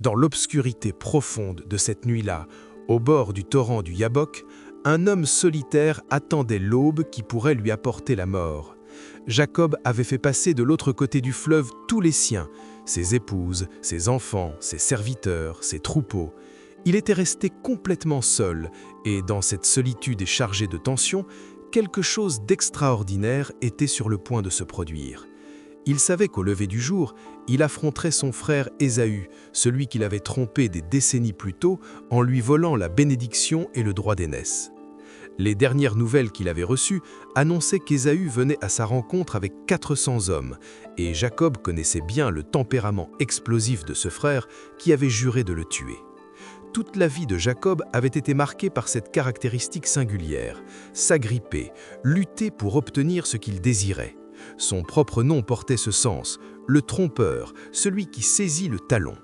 Dans l'obscurité profonde de cette nuit-là, au bord du torrent du Yabok, un homme solitaire attendait l'aube qui pourrait lui apporter la mort. Jacob avait fait passer de l'autre côté du fleuve tous les siens, ses épouses, ses enfants, ses serviteurs, ses troupeaux. Il était resté complètement seul, et dans cette solitude et chargée de tension, quelque chose d'extraordinaire était sur le point de se produire. Il savait qu'au lever du jour, il affronterait son frère Ésaü, celui qu'il avait trompé des décennies plus tôt en lui volant la bénédiction et le droit d'aînesse. Les dernières nouvelles qu'il avait reçues annonçaient qu'Ésaü venait à sa rencontre avec 400 hommes, et Jacob connaissait bien le tempérament explosif de ce frère qui avait juré de le tuer. Toute la vie de Jacob avait été marquée par cette caractéristique singulière, s'agripper, lutter pour obtenir ce qu'il désirait. Son propre nom portait ce sens, le trompeur, celui qui saisit le talon.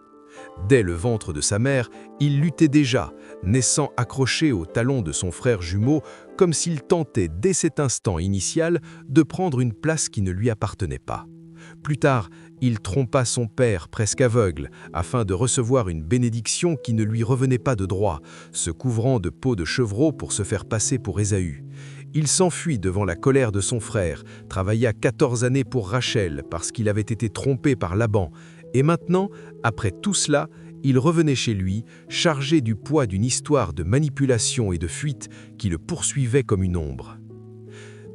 Dès le ventre de sa mère, il luttait déjà, naissant accroché au talon de son frère jumeau, comme s'il tentait dès cet instant initial de prendre une place qui ne lui appartenait pas. Plus tard, il trompa son père presque aveugle, afin de recevoir une bénédiction qui ne lui revenait pas de droit, se couvrant de peau de chevreau pour se faire passer pour Ésaü. Il s'enfuit devant la colère de son frère, travailla 14 années pour Rachel parce qu'il avait été trompé par Laban, et maintenant, après tout cela, il revenait chez lui, chargé du poids d'une histoire de manipulation et de fuite qui le poursuivait comme une ombre.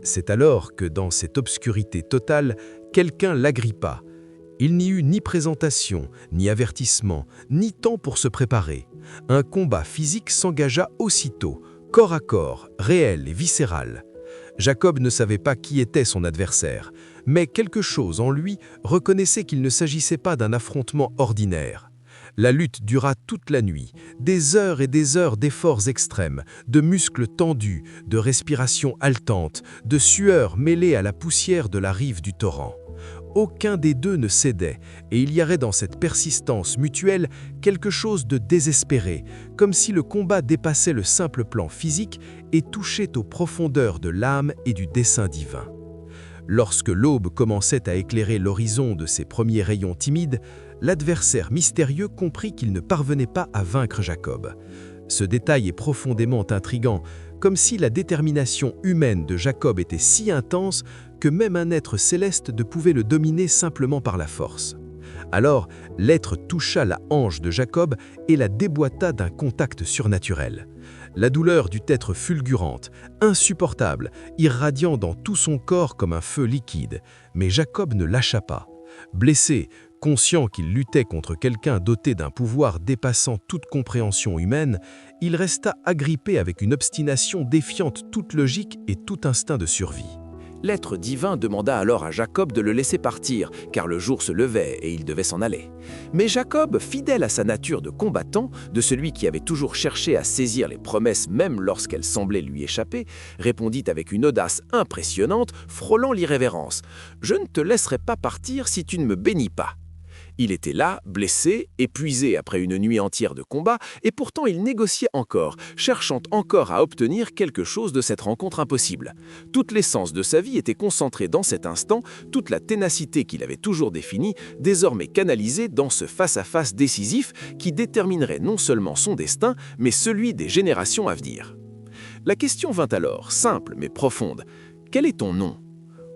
C'est alors que, dans cette obscurité totale, quelqu'un l'agrippa. Il n'y eut ni présentation, ni avertissement, ni temps pour se préparer. Un combat physique s'engagea aussitôt, corps à corps, réel et viscéral. Jacob ne savait pas qui était son adversaire, mais quelque chose en lui reconnaissait qu'il ne s'agissait pas d'un affrontement ordinaire. La lutte dura toute la nuit, des heures et des heures d'efforts extrêmes, de muscles tendus, de respiration haletante, de sueur mêlée à la poussière de la rive du torrent. Aucun des deux ne cédait, et il y avait dans cette persistance mutuelle quelque chose de désespéré, comme si le combat dépassait le simple plan physique et touchait aux profondeurs de l'âme et du dessein divin. Lorsque l'aube commençait à éclairer l'horizon de ses premiers rayons timides, l'adversaire mystérieux comprit qu'il ne parvenait pas à vaincre Jacob. Ce détail est profondément intrigant, comme si la détermination humaine de Jacob était si intense que même un être céleste ne pouvait le dominer simplement par la force. Alors, l'être toucha la hanche de Jacob et la déboîta d'un contact surnaturel. La douleur dut être fulgurante, insupportable, irradiant dans tout son corps comme un feu liquide, mais Jacob ne lâcha pas. Blessé, conscient qu'il luttait contre quelqu'un doté d'un pouvoir dépassant toute compréhension humaine, il resta agrippé avec une obstination défiante toute logique et tout instinct de survie. L'être divin demanda alors à Jacob de le laisser partir, car le jour se levait et il devait s'en aller. Mais Jacob, fidèle à sa nature de combattant, de celui qui avait toujours cherché à saisir les promesses même lorsqu'elles semblaient lui échapper, répondit avec une audace impressionnante, frôlant l'irrévérence. « Je ne te laisserai pas partir si tu ne me bénis pas. » Il était là, blessé, épuisé après une nuit entière de combat, et pourtant il négociait encore, cherchant encore à obtenir quelque chose de cette rencontre impossible. Toute l'essence de sa vie était concentrée dans cet instant, toute la ténacité qu'il avait toujours définie, désormais canalisée dans ce face-à-face décisif qui déterminerait non seulement son destin, mais celui des générations à venir. La question vint alors, simple mais profonde. « Quel est ton nom ?»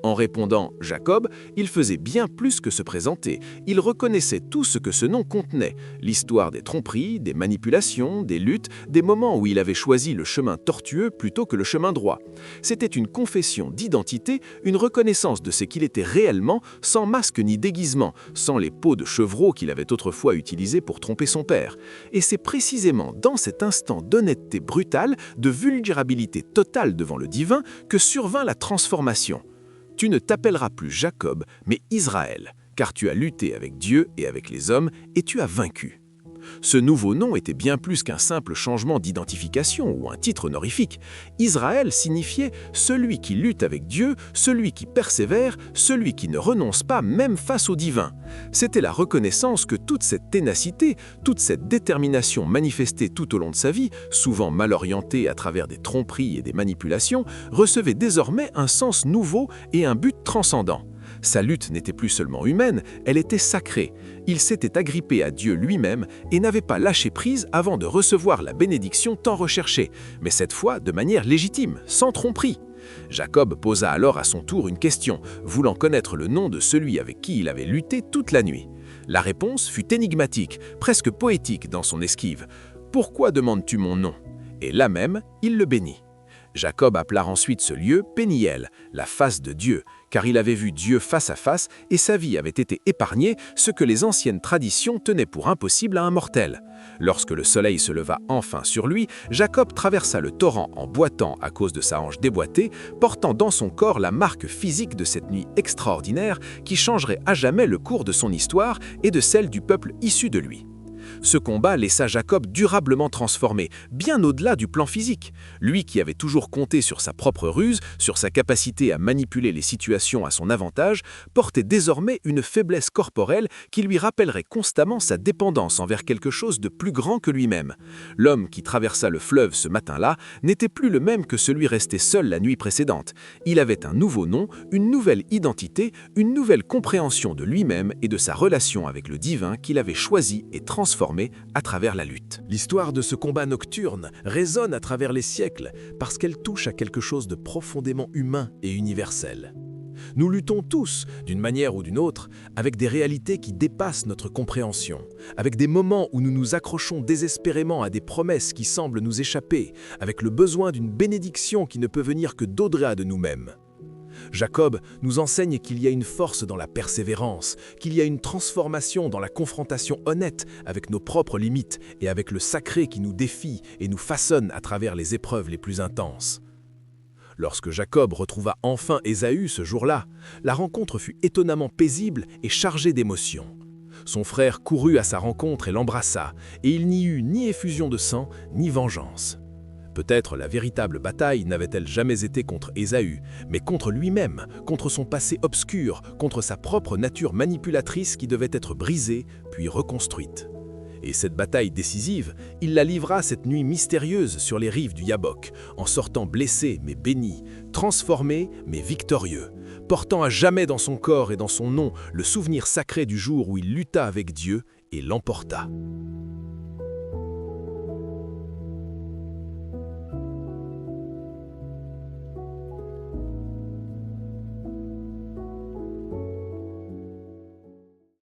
En répondant « Jacob », il faisait bien plus que se présenter. Il reconnaissait tout ce que ce nom contenait, l'histoire des tromperies, des manipulations, des luttes, des moments où il avait choisi le chemin tortueux plutôt que le chemin droit. C'était une confession d'identité, une reconnaissance de ce qu'il était réellement, sans masque ni déguisement, sans les peaux de chevreau qu'il avait autrefois utilisées pour tromper son père. Et c'est précisément dans cet instant d'honnêteté brutale, de vulnérabilité totale devant le divin, que survint la transformation. Tu ne t'appelleras plus Jacob, mais Israël, car tu as lutté avec Dieu et avec les hommes, et tu as vaincu. Ce nouveau nom était bien plus qu'un simple changement d'identification ou un titre honorifique. Israël signifiait « celui qui lutte avec Dieu, celui qui persévère, celui qui ne renonce pas même face au divin ». C'était la reconnaissance que toute cette ténacité, toute cette détermination manifestée tout au long de sa vie, souvent mal orientée à travers des tromperies et des manipulations, recevait désormais un sens nouveau et un but transcendant. Sa lutte n'était plus seulement humaine, elle était sacrée. Il s'était agrippé à Dieu lui-même et n'avait pas lâché prise avant de recevoir la bénédiction tant recherchée, mais cette fois de manière légitime, sans tromperie. Jacob posa alors à son tour une question, voulant connaître le nom de celui avec qui il avait lutté toute la nuit. La réponse fut énigmatique, presque poétique dans son esquive. « Pourquoi demandes-tu mon nom ?» Et là même, il le bénit. Jacob appela ensuite ce lieu Péniel, la face de Dieu, car il avait vu Dieu face à face et sa vie avait été épargnée, ce que les anciennes traditions tenaient pour impossible à un mortel. Lorsque le soleil se leva enfin sur lui, Jacob traversa le torrent en boitant à cause de sa hanche déboîtée, portant dans son corps la marque physique de cette nuit extraordinaire qui changerait à jamais le cours de son histoire et de celle du peuple issu de lui. Ce combat laissa Jacob durablement transformé, bien au-delà du plan physique. Lui qui avait toujours compté sur sa propre ruse, sur sa capacité à manipuler les situations à son avantage, portait désormais une faiblesse corporelle qui lui rappellerait constamment sa dépendance envers quelque chose de plus grand que lui-même. L'homme qui traversa le fleuve ce matin-là n'était plus le même que celui resté seul la nuit précédente. Il avait un nouveau nom, une nouvelle identité, une nouvelle compréhension de lui-même et de sa relation avec le divin qu'il avait choisi et transformé à travers la lutte. L'histoire de ce combat nocturne résonne à travers les siècles parce qu'elle touche à quelque chose de profondément humain et universel. Nous luttons tous, d'une manière ou d'une autre, avec des réalités qui dépassent notre compréhension, avec des moments où nous nous accrochons désespérément à des promesses qui semblent nous échapper, avec le besoin d'une bénédiction qui ne peut venir que d'au-delà de nous-mêmes. Jacob nous enseigne qu'il y a une force dans la persévérance, qu'il y a une transformation dans la confrontation honnête avec nos propres limites et avec le sacré qui nous défie et nous façonne à travers les épreuves les plus intenses. Lorsque Jacob retrouva enfin Ésaü ce jour-là, la rencontre fut étonnamment paisible et chargée d'émotions. Son frère courut à sa rencontre et l'embrassa, et il n'y eut ni effusion de sang, ni vengeance. Peut-être la véritable bataille n'avait-elle jamais été contre Ésaü, mais contre lui-même, contre son passé obscur, contre sa propre nature manipulatrice qui devait être brisée, puis reconstruite. Et cette bataille décisive, il la livra cette nuit mystérieuse sur les rives du Yabok, en sortant blessé mais béni, transformé mais victorieux, portant à jamais dans son corps et dans son nom le souvenir sacré du jour où il lutta avec Dieu et l'emporta.